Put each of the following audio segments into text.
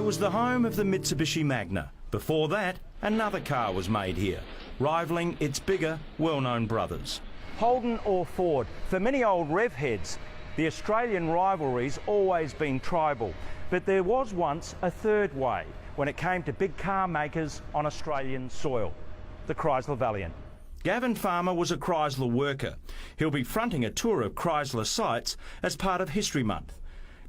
was the home of the Mitsubishi Magna. Before that, another car was made here, rivalling its bigger, well-known brothers. Holden or Ford, for many old rev heads, the Australian rivalry's always been tribal. But there was once a third way when it came to big car makers on Australian soil, the Chrysler Valiant. Gavin Farmer was a Chrysler worker. He'll be fronting a tour of Chrysler sites as part of History Month.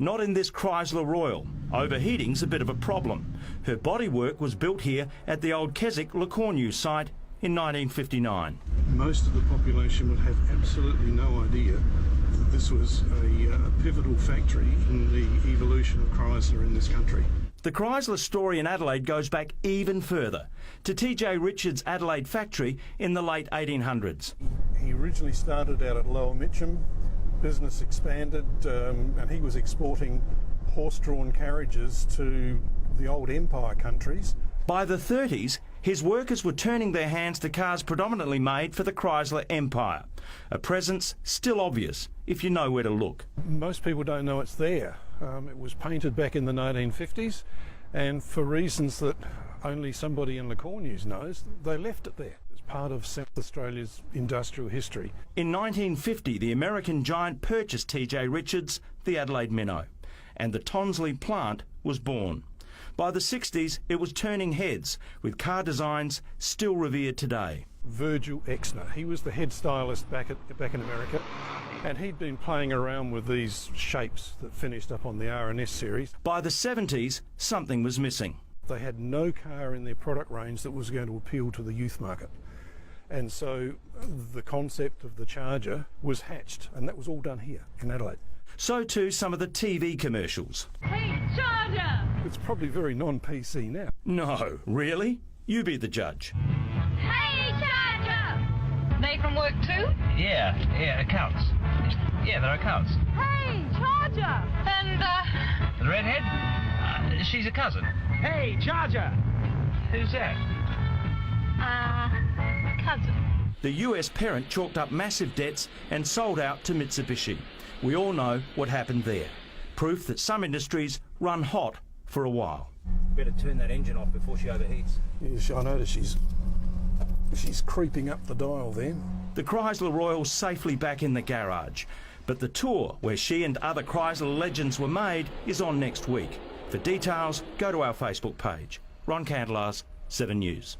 Not in this Chrysler Royal. Overheating's a bit of a problem. Her bodywork was built here at the old Keswick-Le Cornu site in 1959. Most of the population would have absolutely no idea that this was a pivotal factory in the evolution of Chrysler in this country. The Chrysler story in Adelaide goes back even further, to T.J. Richards' Adelaide factory in the late 1800s. He originally started out at Lower Mitcham, business expanded, and he was exporting horse-drawn carriages to the old Empire countries. By the 30s, his workers were turning their hands to cars predominantly made for the Chrysler Empire, a presence still obvious if you know where to look. Most people don't know it's there. It was painted back in the 1950s, and for reasons that only somebody in Le Cornu's knows, they left it there. It's part of South Australia's industrial history. In 1950, the American giant purchased T.J. Richards, the Adelaide Minnow, and the Tonsley plant was born. By the 60s, it was turning heads, with car designs still revered today. Virgil Exner, he was the head stylist back in America, and he'd been playing around with these shapes that finished up on the R&S series. By the 70s, something was missing. They had no car in their product range that was going to appeal to the youth market. And so the concept of the Charger was hatched, and that was all done here in Adelaide. So too some of the TV commercials. Hey, Charger! It's probably very non-PC now. No, really? You be the judge. Hey, Charger! They from work too? Yeah, accounts. Yeah, they're accounts. Hey, Charger! And, The redhead? She's a cousin. Hey, Charger! Who's that? cousin. The US parent chalked up massive debts and sold out to Mitsubishi. We all know what happened there. Proof that some industries run hot for a while. Better turn that engine off before she overheats. Yes, I notice she's creeping up the dial there. The Chrysler Royal's safely back in the garage, but the tour where she and other Chrysler legends were made is on next week. For details, go to our Facebook page. Ron Candelars, 7 News.